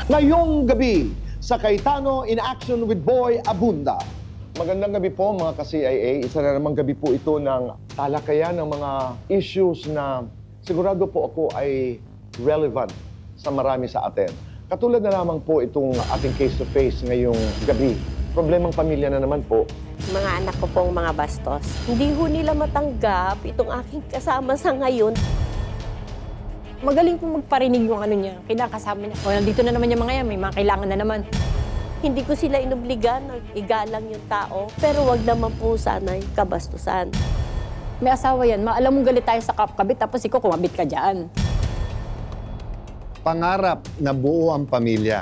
Ngayong gabi, sa Cayetano in Action with Boy Abunda. Magandang gabi po mga ka-CIA. Isa na namang gabi po ito ng talakayan ng mga issues na sigurado po ako ay relevant sa marami sa atin. Katulad na lamang po itong ating face-to-face ngayong gabi. Problemang pamilya na naman po. Mga anak ko pong mga bastos. Hindi ho nila matanggap itong aking kasama sa ngayon. Magaling po magparinig yung ano niya, kinakasama niya. O, nandito na naman yung mga yan, may mga kailangan na naman. Hindi ko sila inobligan na igalang yung tao, pero wag naman po sana yung kabastusan. May asawa yan, maalam mong galit tayo sa kabit, tapos ikaw kumabit ka dyan. Pangarap na buo ang pamilya.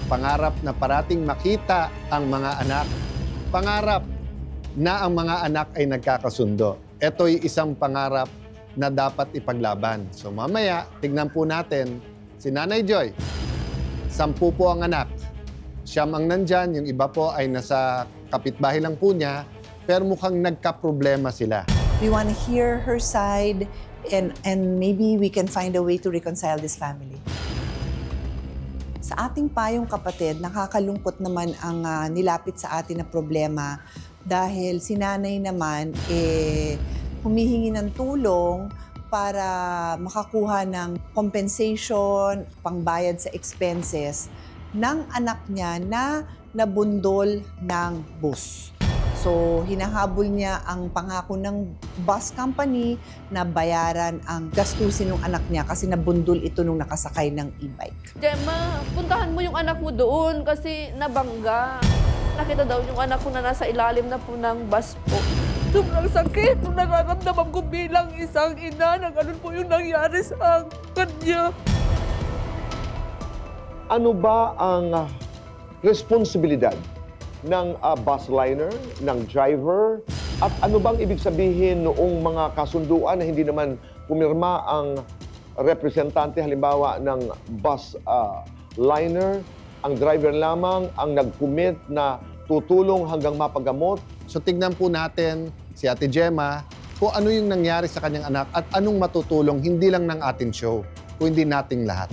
Pangarap na parating makita ang mga anak. Pangarap na ang mga anak ay nagkakasundo. Ito'y isang pangarap na dapat ipaglaban. So mamaya, tignan po natin si Nanay Joy. 10 po ang anak. Siyam ang nandyan, yung iba po ay nasa kapitbahay lang po niya, pero mukhang nagka-problema sila. We want to hear her side and maybe we can find a way to reconcile this family. Sa ating payong kapatid, nakakalungkot naman ang nilapit sa atin na problema dahil si nanay naman humihingi ng tulong para makakuha ng compensation, pangbayad sa expenses ng anak niya na nabundol ng bus. So, hinahabol niya ang pangako ng bus company na bayaran ang gastusin ng anak niya kasi nabundol ito nung nakasakay ng e-bike. Gemma, puntahan mo yung anak mo doon kasi nabangga. Nakita daw yung anak ko na nasa ilalim na po ng bus po. Sobrang sakit nung nararamdaman ko bilang isang ina na ganun po yung nangyari sa kanya. Ano ba ang responsibilidad ng bus liner, ng driver, at ano bang ibig sabihin noong mga kasunduan na hindi naman pumirma ang representante halimbawa ng bus liner, ang driver lamang ang nag-commit na tutulong hanggang mapagamot? So tignan po natin si Ate Gemma kung ano yung nangyari sa kanyang anak at anong matutulong hindi lang ng ating show, kundi nating lahat.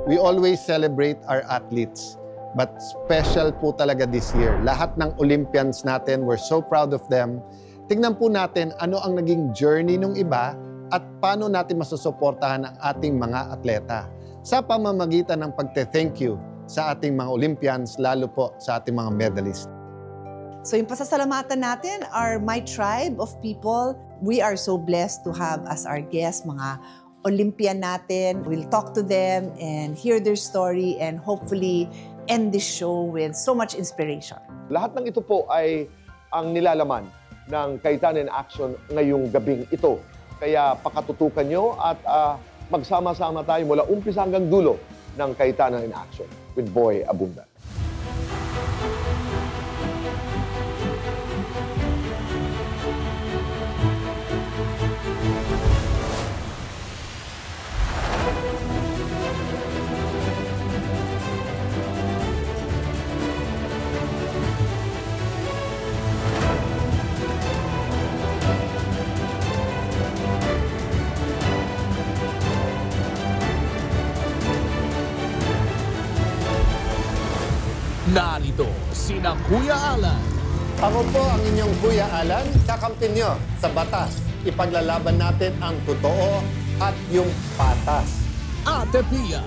We always celebrate our athletes, but special po talaga this year. Lahat ng Olympians natin, we're so proud of them. Tignan po natin ano ang naging journey ng iba at paano natin masusuportahan ang ating mga atleta sa pamamagitan ng pagte-thank you sa ating mga Olympians, lalo po sa ating mga medalists. So yung pasasalamatan natin are my tribe of people. We are so blessed to have as our guests mga Olympian natin. We'll talk to them and hear their story and hopefully end this show with so much inspiration. Lahat ng ito po ay ang nilalaman ng Cayetano in Action ngayong gabing ito. Kaya pakatutukan nyo at magsama-sama tayo mula umpisa hanggang dulo ng Cayetano in Action with Boy Abunda. Narito sina Kuya Alan. Ako po ang inyong Kuya Alan, kakampi nyo sa batas. Ipaglalaban natin ang totoo at yung patas. Ate Pia.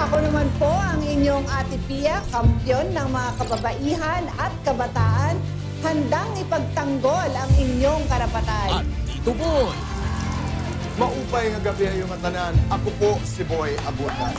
Ako naman po ang inyong Ate Pia, kampyon ng mga kababaihan at kabataan, handang ipagtanggol ang inyong karapatan. At Tito Boy. Maupay nga gabi yung matanan. Ako po si Boy Abunda.